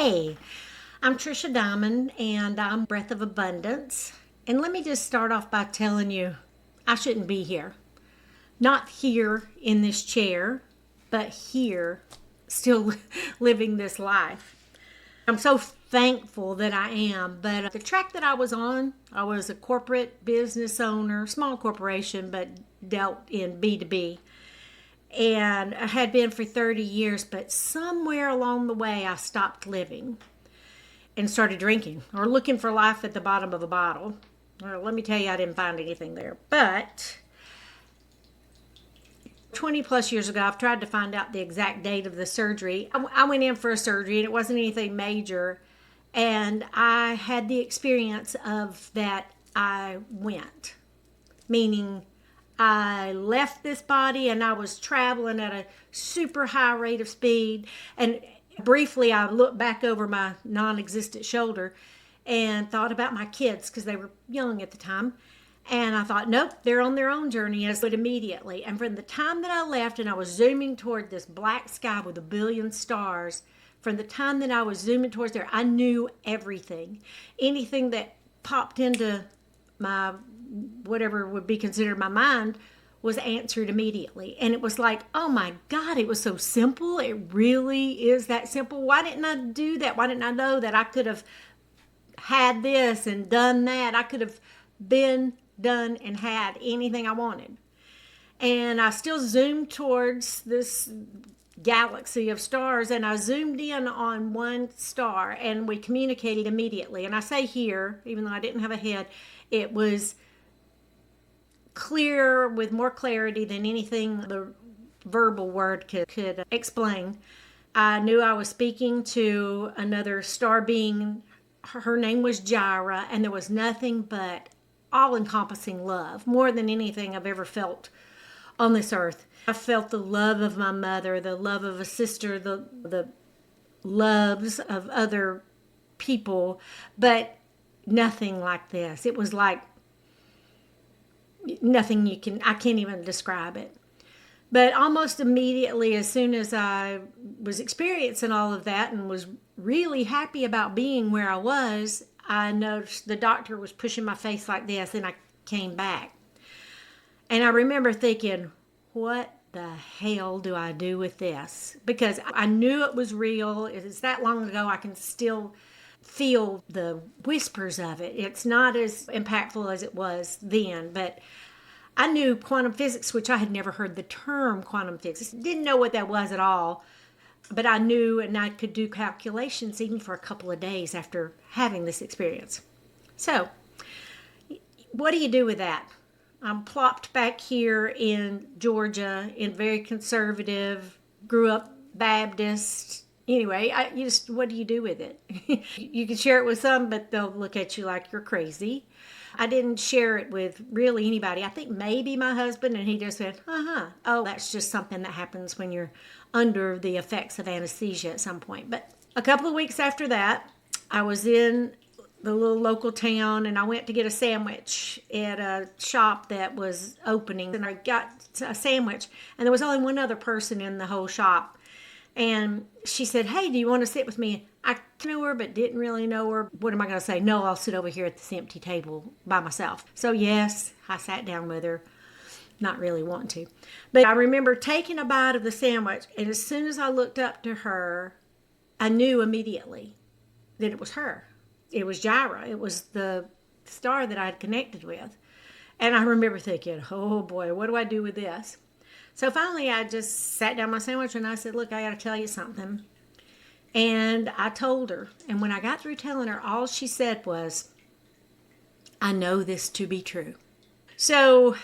Hey, I'm Trisha Diamond and I'm Breath of Abundance. And let me just start off by telling you I shouldn't be here. Not here in this chair, but here still living this life. I'm so thankful that I am. But the track that I was on, I was a corporate business owner, small corporation, but dealt in B2B. And I had been for 30 years, but somewhere along the way I stopped living and started drinking or looking for life at the bottom of a bottle. Well, let me tell you, I didn't find anything there. But 20 plus years ago, I've tried to find out the exact date of the surgery. I went in for a surgery and it wasn't anything major. And I had the experience of that I went, meaning I left this body and I was traveling at a super high rate of speed. And briefly, I looked back over my non existent shoulder and thought about my kids because they were young at the time. And I thought, nope, they're on their own journey. As but immediately. And from the time that I left and I was zooming toward this black sky with a billion stars, from the time that I was zooming towards there, I knew everything. Anything that popped into my whatever would be considered my mind was answered immediately. And it was like, oh my God, it was so simple. It really is that simple. Why didn't I do that? Why didn't I know that I could have had this and done that? I could have been, done, and had anything I wanted. And I still zoomed towards this galaxy of stars, and I zoomed in on one star and we communicated immediately. And I say here, even though I didn't have a head, it was clear with more clarity than anything the verbal word could explain. I knew I was speaking to another star being. Her name was Jira, and there was nothing but all-encompassing love, more than anything I've ever felt on this earth. I felt the love of my mother, the love of a sister, the loves of other people, but nothing like this. It was like nothing I can't even describe it. But almost immediately, as soon as I was experiencing all of that and was really happy about being where I was, I noticed the doctor was pushing my face like this, and I came back. And I remember thinking, what the hell do I do with this? Because I knew it was real. It's that long ago, I can still feel the whispers of it. It's not as impactful as it was then, but I knew quantum physics, which I had never heard the term quantum physics. Didn't know what that was at all, but I knew, and I could do calculations even for a couple of days after having this experience. So, what do you do with that? I'm plopped back here in Georgia, in very conservative, grew up Baptist. Anyway, what do you do with it? You can share it with some, but they'll look at you like you're crazy. I didn't share it with really anybody. I think maybe my husband, and he just said, oh, that's just something that happens when you're under the effects of anesthesia at some point. But a couple of weeks after that, I was in the little local town, and I went to get a sandwich at a shop that was opening, and I got a sandwich, and there was only one other person in the whole shop. And she said, hey, do you want to sit with me? I knew her, but didn't really know her. What am I going to say? No, I'll sit over here at this empty table by myself. So yes, I sat down with her, not really wanting to. But I remember taking a bite of the sandwich, and as soon as I looked up to her, I knew immediately that it was her. It was Jira. It was the star that I had connected with. And I remember thinking, oh boy, what do I do with this? So finally, I just sat down my sandwich and I said, look, I got to tell you something. And I told her. And when I got through telling her, all she said was, I know this to be true. So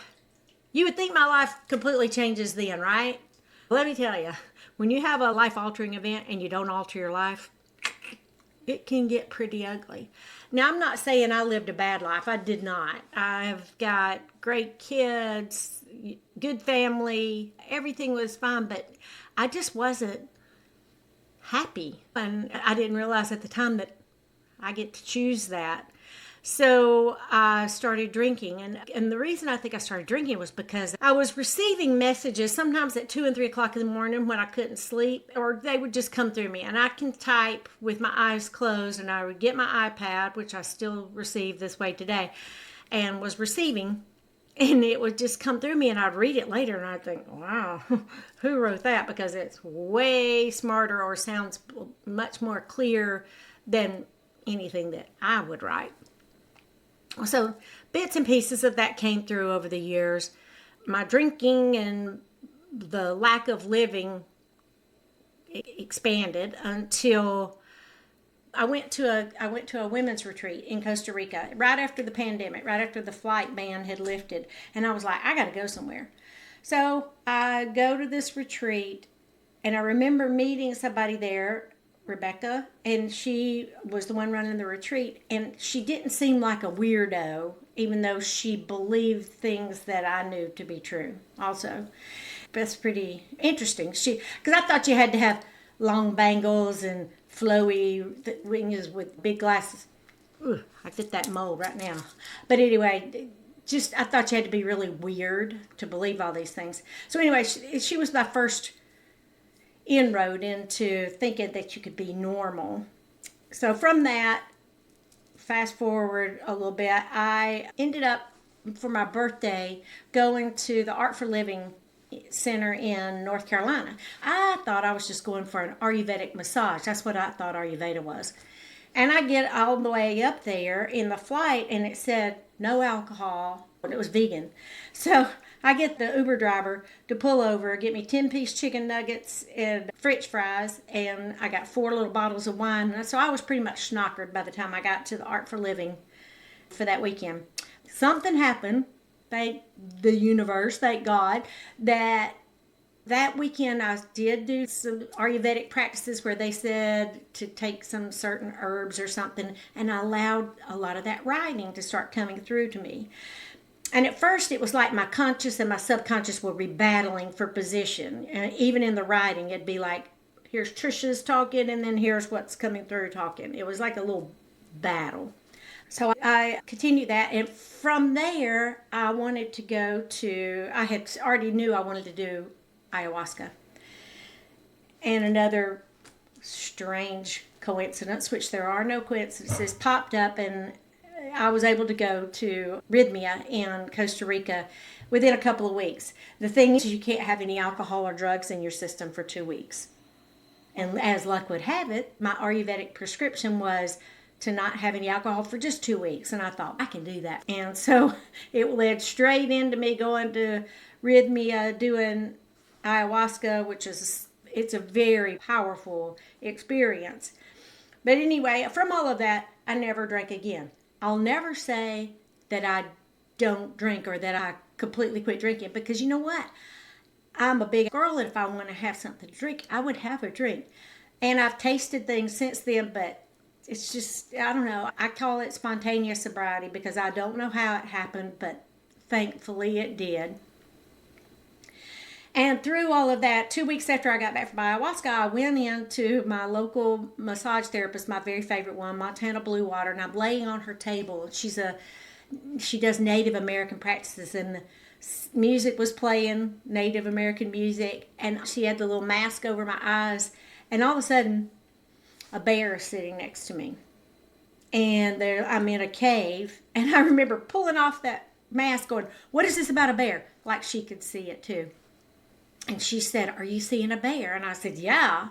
you would think my life completely changes then, right? Let me tell you, when you have a life-altering event and you don't alter your life, it can get pretty ugly. Now, I'm not saying I lived a bad life. I did not. I've got great kids, good family. Everything was fine, but I just wasn't happy. And I didn't realize at the time that I get to choose that. So I started drinking. And the reason I think I started drinking was because I was receiving messages sometimes at 2 and 3 o'clock in the morning when I couldn't sleep, or they would just come through me. And I can type with my eyes closed, and I would get my iPad, which I still receive this way today, and was receiving. And it would just come through me, and I'd read it later, and I'd think, wow, who wrote that? Because it's way smarter or sounds much more clear than anything that I would write. So bits and pieces of that came through over the years. My drinking and the lack of living expanded until I went to a women's retreat in Costa Rica right after the pandemic, right after the flight ban had lifted, and I was like, I got to go somewhere. So I go to this retreat, and I remember meeting somebody there, Rebecca, and she was the one running the retreat, and she didn't seem like a weirdo, even though she believed things that I knew to be true also. That's pretty interesting. Because I thought you had to have long bangles and flowy wings with big glasses. Ooh, I get that mole right now. But anyway, just I thought you had to be really weird to believe all these things. So anyway, she was my first inroad into thinking that you could be normal. So from that, fast forward a little bit, I ended up for my birthday going to the Art for Living Center in North Carolina. I thought I was just going for an Ayurvedic massage. That's what I thought Ayurveda was. And I get all the way up there in the flight, and it said no alcohol, but it was vegan. So I get the Uber driver to pull over, get me 10-piece chicken nuggets and French fries, and I got 4 little bottles of wine. So I was pretty much schnockered by the time I got to the Art for Living for that weekend. Something happened, thank the universe, thank God, that weekend I did do some Ayurvedic practices where they said to take some certain herbs or something, and I allowed a lot of that writing to start coming through to me. And at first it was like my conscious and my subconscious were battling for position. And even in the writing, it'd be like, here's Trisha's talking, and then here's what's coming through talking. It was like a little battle. So I continued that, and from there I wanted to go to, I had already knew I wanted to do ayahuasca. And another strange coincidence, which there are no coincidences, popped up, and I was able to go to Rhythmia in Costa Rica within a couple of weeks. The thing is, you can't have any alcohol or drugs in your system for 2 weeks. And as luck would have it, my Ayurvedic prescription was to not have any alcohol for just 2 weeks. And I thought, I can do that. And so it led straight into me going to Rhythmia, doing ayahuasca, which is, it's a very powerful experience. But anyway, from all of that, I never drank again. I'll never say that I don't drink or that I completely quit drinking, because you know what? I'm a big girl, and if I want to have something to drink, I would have a drink. And I've tasted things since then, but it's just, I don't know. I call it spontaneous sobriety because I don't know how it happened, but thankfully it did. And through all of that, 2 weeks after I got back from ayahuasca, I went into my local massage therapist, my very favorite one, Montana Blue Water, and I'm laying on her table. She does Native American practices, and the music was playing, Native American music, and she had the little mask over my eyes, and all of a sudden, a bear is sitting next to me. And I'm in a cave, and I remember pulling off that mask going, what is this about a bear? Like she could see it too. And she said, are you seeing a bear? And I said, yeah.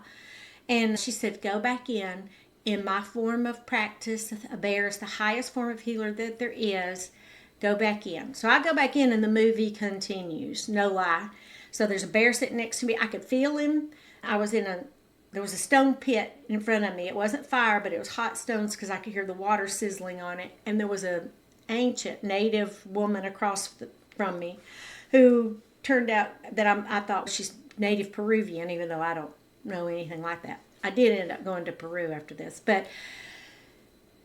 And she said, go back in. In my form of practice, a bear is the highest form of healer that there is. Go back in. So I go back in, and the movie continues. No lie. So there's a bear sitting next to me. I could feel him. There was a stone pit in front of me. It wasn't fire, but it was hot stones because I could hear the water sizzling on it. And there was an ancient native woman across from me who turned out that I thought she's native Peruvian, even though I don't know anything like that. I did end up going to Peru after this. But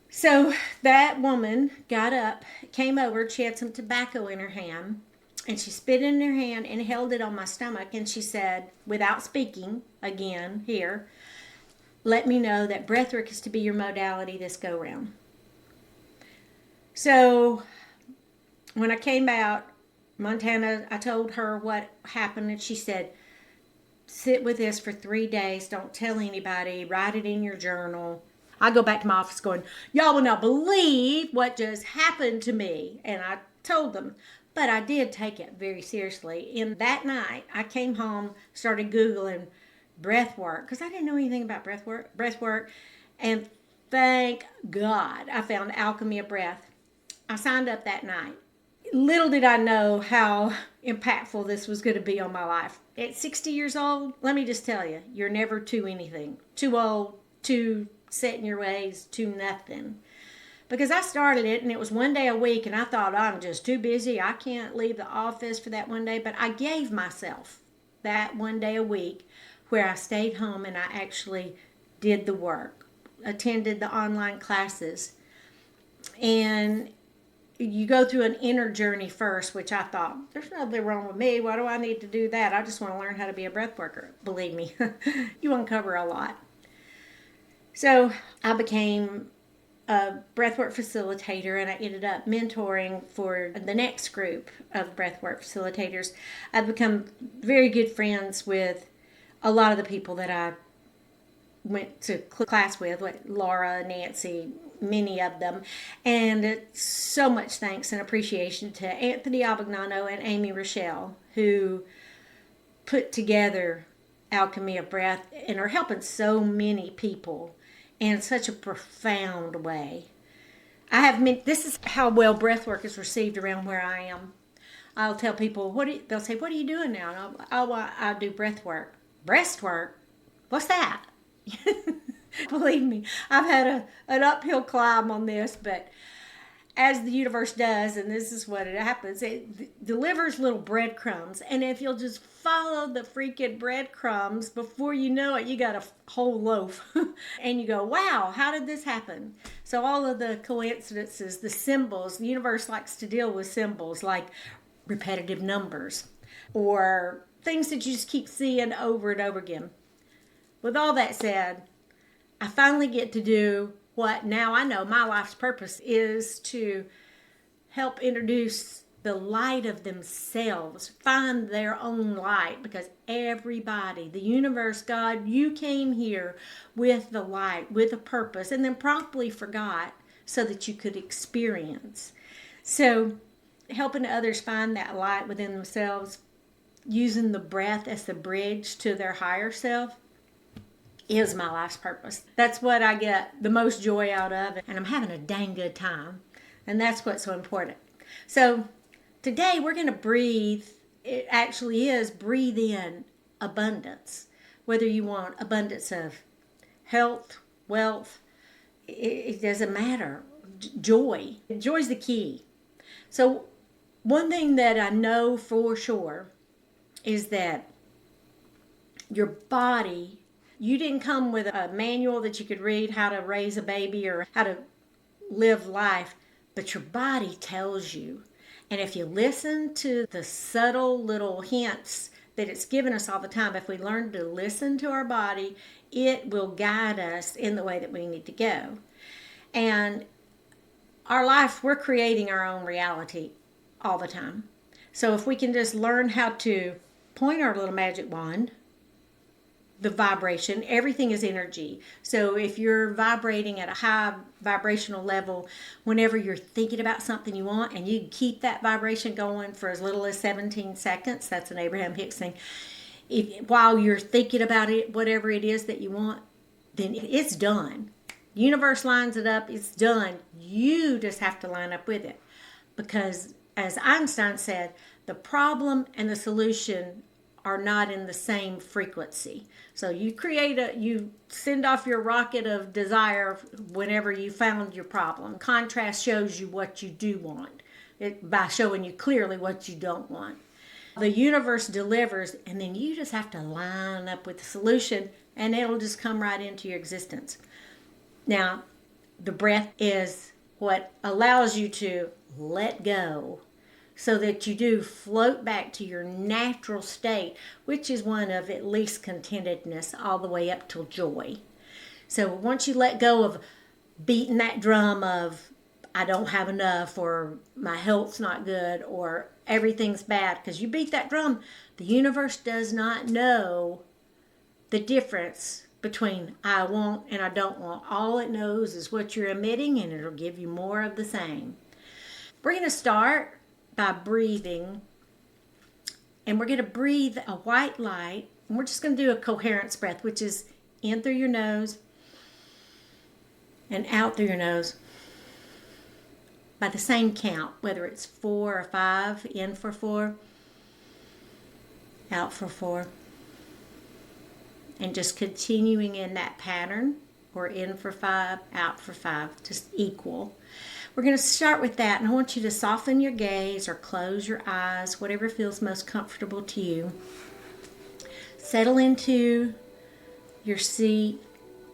so that woman got up, came over, she had some tobacco in her hand, and she spit in her hand and held it on my stomach, and she said, without speaking, again, here, let me know that breathwork is to be your modality this go round. So when I came out, Montana, I told her what happened, and she said, sit with this for 3 days. Don't tell anybody. Write it in your journal. I go back to my office going, y'all will not believe what just happened to me. And I told them, but I did take it very seriously. And that night, I came home, started Googling breath work because I didn't know anything about breath work. And thank God I found Alchemy of Breath. I signed up that night. Little did I know how impactful this was going to be on my life. At 60 years old, let me just tell you, you're never too anything. Too old, too set in your ways, too nothing. Because I started it and it was one day a week and I thought, I'm just too busy. I can't leave the office for that one day. But I gave myself that one day a week where I stayed home and I actually did the work, attended the online classes. And you go through an inner journey first, which I thought, there's nothing wrong with me. Why do I need to do that? I just want to learn how to be a breath worker. Believe me, you uncover a lot. So I became a breathwork facilitator and I ended up mentoring for the next group of breathwork facilitators. I've become very good friends with a lot of the people that I went to class with, like Laura, Nancy, many of them. And so much thanks and appreciation to Anthony Abagnano and Amy Rochelle, who put together Alchemy of Breath and are helping so many people in such a profound way. This is how well breathwork is received around where I am. I'll tell people, they'll say, what are you doing now? And I do breathwork. Breastwork? What's that? Believe me, I've had an uphill climb on this, but as the universe does, and this is what it happens, it delivers little breadcrumbs. And if you'll just follow the freaking breadcrumbs, before you know it, you got a whole loaf. And you go, wow, how did this happen? So all of the coincidences, the symbols, the universe likes to deal with symbols like repetitive numbers or things that you just keep seeing over and over again. With all that said, I finally get to do what now I know my life's purpose is, to help introduce the light of themselves, find their own light, because everybody, the universe, God, you came here with the light, with a purpose, and then promptly forgot so that you could experience. So helping others find that light within themselves, using the breath as the bridge to their higher self, is my life's purpose. That's what I get the most joy out of, and I'm having a dang good time. And that's what's so important. So today we're going to breathe. It actually is breathe in abundance. Whether you want abundance of health, wealth, it doesn't matter. Joy. Joy's the key. So one thing that I know for sure is that your body, you didn't come with a manual that you could read how to raise a baby or how to live life, but your body tells you. And if you listen to the subtle little hints that it's given us all the time, if we learn to listen to our body, it will guide us in the way that we need to go. And our life, we're creating our own reality all the time. So if we can just learn how to point our little magic wand, the vibration, everything is energy. So if you're vibrating at a high vibrational level, whenever you're thinking about something you want, and you keep that vibration going for as little as 17 seconds, that's an Abraham Hicks thing. While you're thinking about it, whatever it is that you want, then it's done. Universe lines it up, it's done. You just have to line up with it. Because as Einstein said, the problem and the solution are not in the same frequency. So you send off your rocket of desire whenever you found your problem. Contrast shows you what you do want by showing you clearly what you don't want. The universe delivers, and then you just have to line up with the solution, and it'll just come right into your existence. Now, the breath is what allows you to let go, so that you do float back to your natural state, which is one of at least contentedness all the way up till joy. So once you let go of beating that drum of, I don't have enough, or my health's not good, or everything's bad. Because you beat that drum, the universe does not know the difference between I want and I don't want. All it knows is what you're emitting, and it'll give you more of the same. We're going to start by breathing, and we're going to breathe a white light. And we're just going to do a coherence breath, which is in through your nose and out through your nose by the same count, whether it's 4 or 5, in for 4, out for 4. And just continuing in that pattern, or in for 5, out for 5, just equal. We're going to start with that, and I want you to soften your gaze or close your eyes, whatever feels most comfortable to you. Settle into your seat,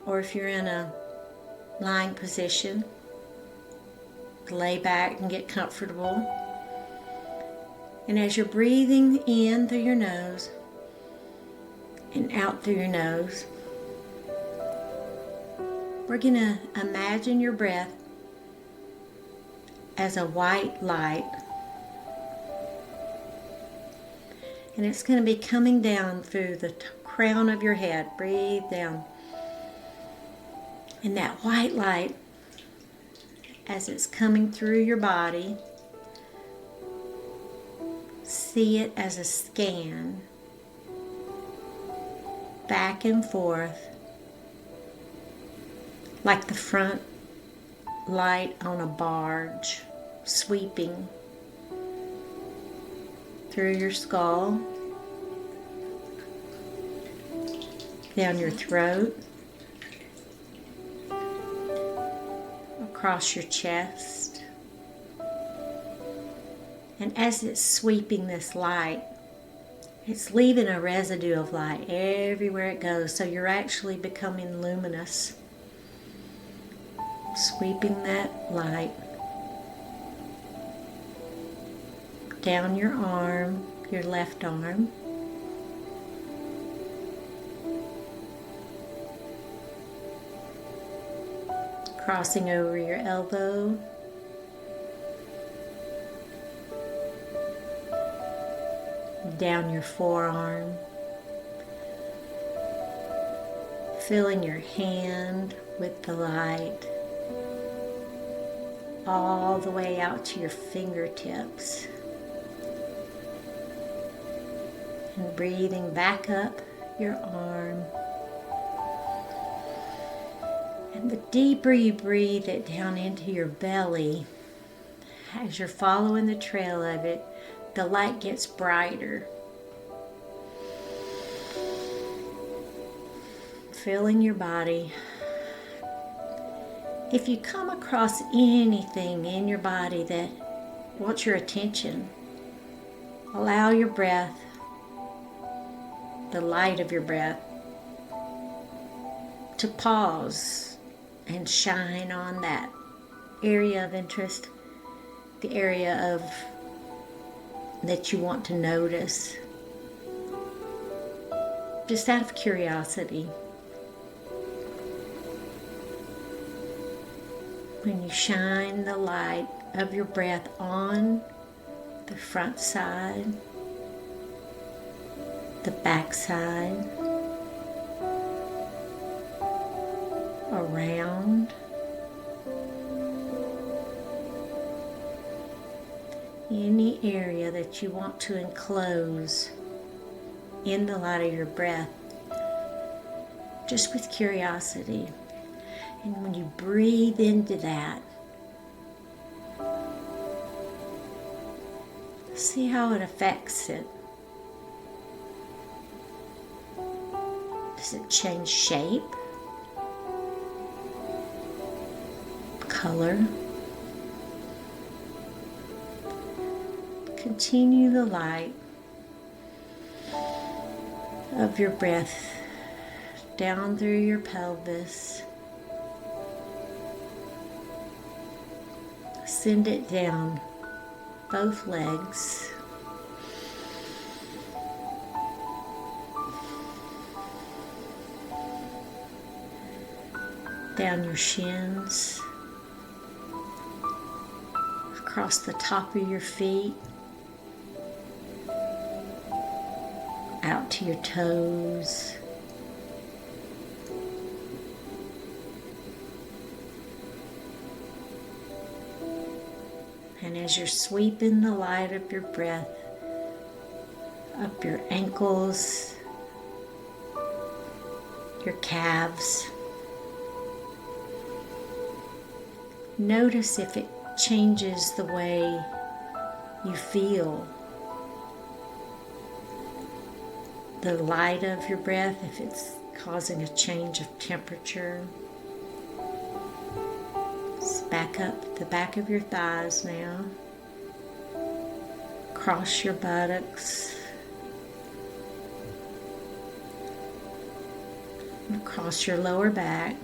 or if you're in a lying position, lay back and get comfortable. And as you're breathing in through your nose and out through your nose, we're going to imagine your breath as a white light. And it's going to be coming down through the crown of your head. Breathe down. And that white light, as it's coming through your body, see it as a scan, back and forth, like the front light on a barge, sweeping through your skull, down your throat, across your chest. And as it's sweeping this light, it's leaving a residue of light everywhere it goes, so you're actually becoming luminous. Sweeping that light down your arm, your left arm, crossing over your elbow, down your forearm, filling your hand with the light, all the way out to your fingertips, and breathing back up your arm. And the deeper you breathe it down into your belly, as you're following the trail of it, the light gets brighter, filling your body. If you come across anything in your body that wants your attention, allow your breath, the light of your breath, to pause and shine on that area of interest, the area of that you want to notice, just out of curiosity. When you shine the light of your breath on the front side, the back side, around, any area that you want to enclose in the light of your breath, just with curiosity. And when you breathe into that, see how it affects it. Does it change shape, color? Continue the light of your breath down through your pelvis. Send it down both legs. Down your shins. across the top of your feet, out to your toes. And as you're sweeping the light of your breath up your ankles, your calves, notice if it changes the way you feel. The light of your breath, if it's causing a change of temperature. Just back up the back of your thighs now. Cross your buttocks. Across your lower back.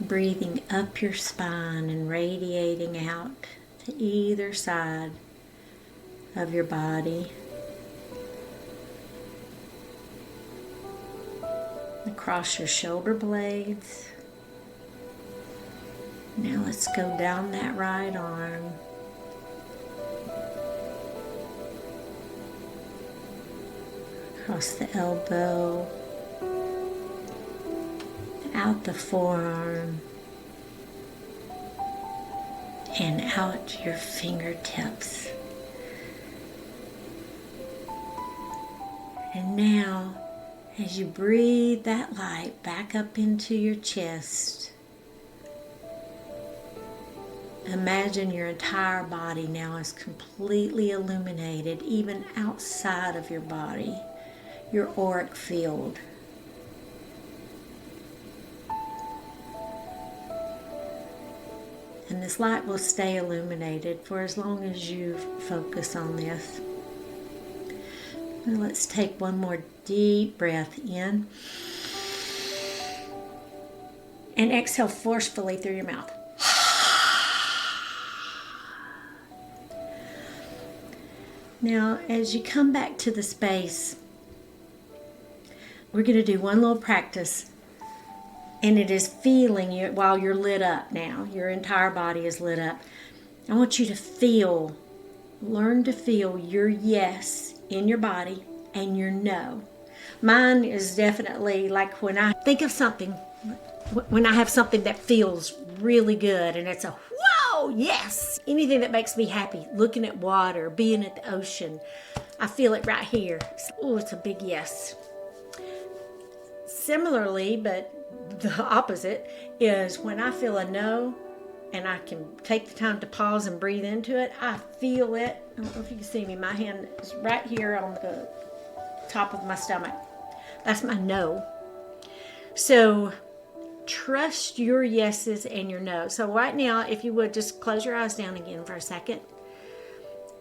Breathing up your spine and radiating out to either side of your body. Across your shoulder blades. Now let's go down that right arm. Across the elbow. Out the forearm. And out your fingertips. And now, as you breathe that light back up into your chest, imagine your entire body now is completely illuminated, even outside of your body, your auric field. And this light will stay illuminated for as long as you focus on this. Now let's take one more deep breath in. And exhale forcefully through your mouth. Now, as you come back to the space, we're going to do one little practice. And it is feeling you while you're lit up now. Your entire body is lit up. I want you to feel, learn to feel your yes in your body and your no. Mine is definitely like when I think of something, when I have something that feels really good and it's a whoa, yes. Anything that makes me happy, looking at water, being at the ocean, I feel it right here. It's a big yes. Similarly, but the opposite is when I feel a no and I can take the time to pause and breathe into it, I feel it. I don't know if you can see me. My hand is right here on the top of my stomach. That's my no. So trust your yeses and your no's. So right now, if you would just close your eyes down again for a second.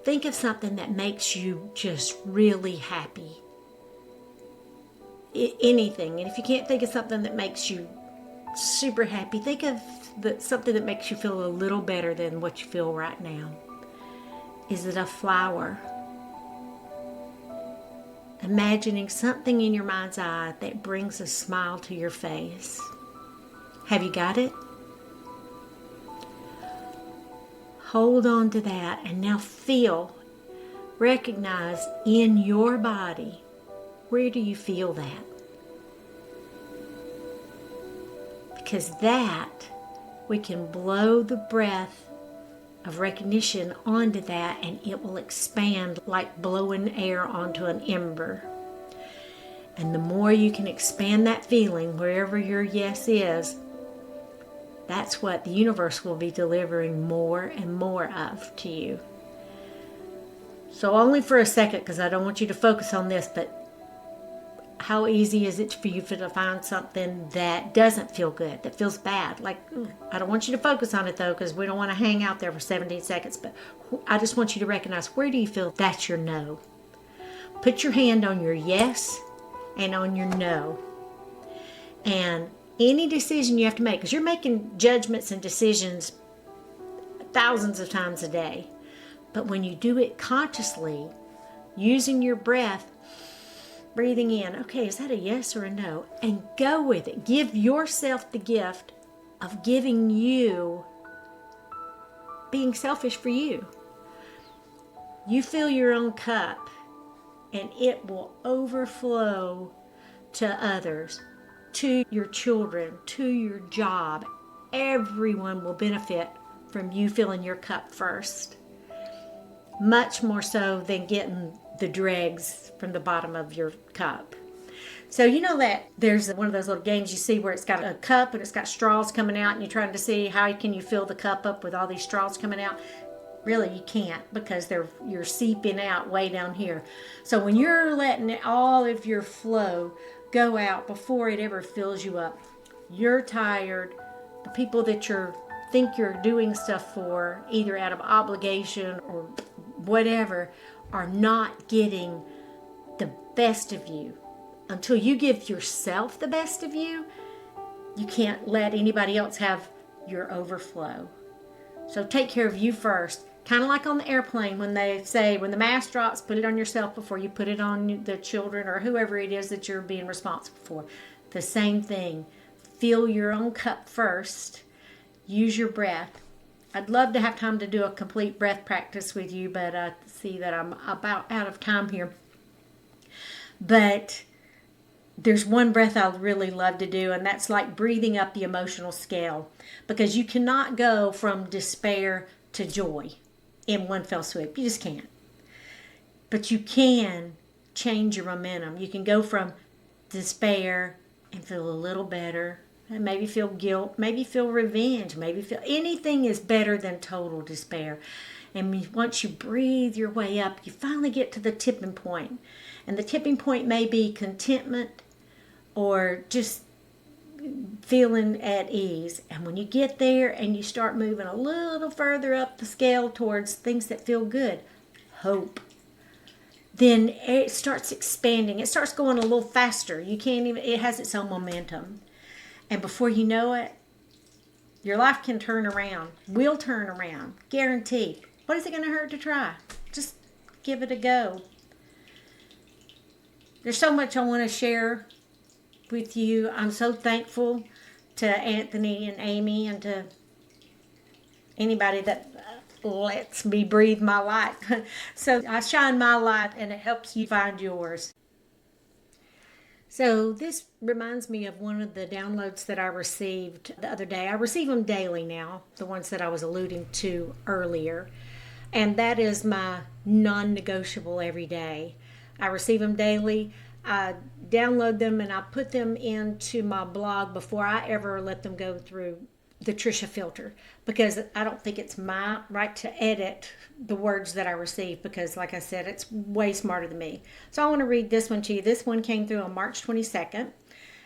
Think of something that makes you just really happy. Anything. And if you can't think of something that makes you super happy, think of something that makes you feel a little better than what you feel right now. Is it a flower? Imagining something in your mind's eye that brings a smile to your face. Have you got it? Hold on to that and now feel, recognize in your body, where do you feel that? Because that, we can blow the breath of recognition onto that and it will expand like blowing air onto an ember. And the more you can expand that feeling wherever your yes is, that's what the universe will be delivering more and more of to you. So only for a second, because I don't want you to focus on this, but how easy is it for you to find something that doesn't feel good, that feels bad? Like, I don't want you to focus on it though, because we don't want to hang out there for 17 seconds, but I just want you to recognize, where do you feel that's your no? Put your hand on your yes and on your no. And any decision you have to make, because you're making judgments and decisions thousands of times a day, but when you do it consciously, using your breath, breathing in, okay, is that a yes or a no? And go with it. Give yourself the gift of giving you, being selfish for you. You fill your own cup and it will overflow to others, to your children, to your job. Everyone will benefit from you filling your cup first. Much more so than getting the dregs from the bottom of your cup. So you know that there's one of those little games you see where it's got a cup and it's got straws coming out and you're trying to see how can you fill the cup up with all these straws coming out. Really, you can't, because you're seeping out way down here. So when you're letting all of your flow go out before it ever fills you up, you're tired. The people that you think you're doing stuff for, either out of obligation or whatever, are not getting the best of you. Until you give yourself the best of you, you can't let anybody else have your overflow. So take care of you first. Kind of like on the airplane when they say, when the mask drops, put it on yourself before you put it on the children or whoever it is that you're being responsible for. The same thing. Fill your own cup first. Use your breath. I'd love to have time to do a complete breath practice with you, but I see that I'm about out of time here. But there's one breath I really love to do, and that's like breathing up the emotional scale, because you cannot go from despair to joy in one fell swoop. You just can't. But you can change your momentum. You can go from despair and feel a little better, and maybe feel guilt, maybe feel revenge, maybe feel anything is better than total despair. And once you breathe your way up, you finally get to the tipping point. And the tipping point may be contentment or just feeling at ease. And when you get there and you start moving a little further up the scale towards things that feel good, hope, then it starts expanding. It starts going a little faster. It has its own momentum. And before you know it, your life can turn around, will turn around, guaranteed. What is it going to hurt to try? Just give it a go. There's so much I want to share with you. I'm so thankful to Anthony and Amy and to anybody that lets me breathe my light. So I shine my light and it helps you find yours. So this reminds me of one of the downloads that I received the other day. I receive them daily now, the ones that I was alluding to earlier. And that is my non-negotiable every day. I receive them daily. I download them and I put them into my blog before I ever let them go through the Trisha filter, because I don't think it's my right to edit the words that I receive, because like I said, it's way smarter than me. So I want to read this one to you. This one came through on March 22nd.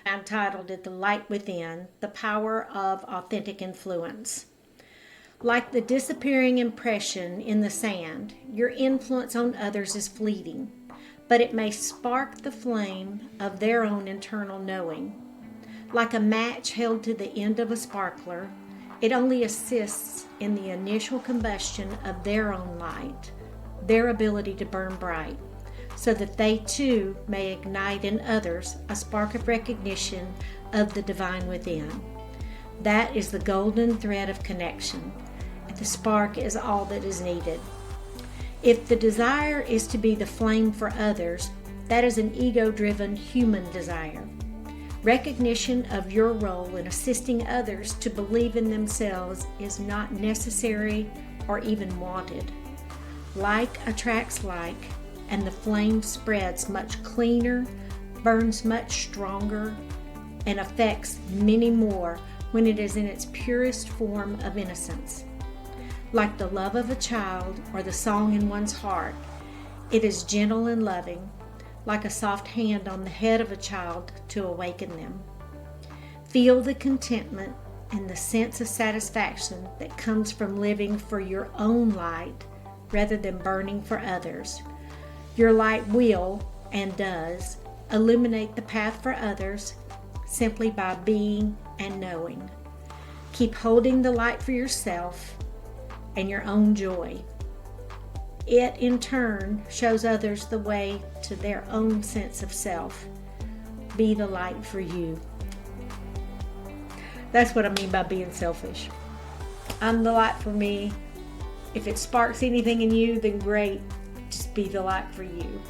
I titled it, The Light Within, The Power of Authentic Influence. Like the disappearing impression in the sand, your influence on others is fleeting, but it may spark the flame of their own internal knowing. Like a match held to the end of a sparkler, it only assists in the initial combustion of their own light, their ability to burn bright, so that they too may ignite in others a spark of recognition of the divine within. That is the golden thread of connection, and the spark is all that is needed. If the desire is to be the flame for others, that is an ego-driven human desire. Recognition of your role in assisting others to believe in themselves is not necessary or even wanted. Like attracts like, and the flame spreads much cleaner, burns much stronger, and affects many more when it is in its purest form of innocence. Like the love of a child or the song in one's heart, it is gentle and loving, like a soft hand on the head of a child to awaken them. Feel the contentment and the sense of satisfaction that comes from living for your own light rather than burning for others. Your light will, and does, illuminate the path for others simply by being and knowing. Keep holding the light for yourself and your own joy. It, in turn, shows others the way to their own sense of self. Be the light for you. That's what I mean by being selfish. I'm the light for me. If it sparks anything in you, then great. Just be the light for you.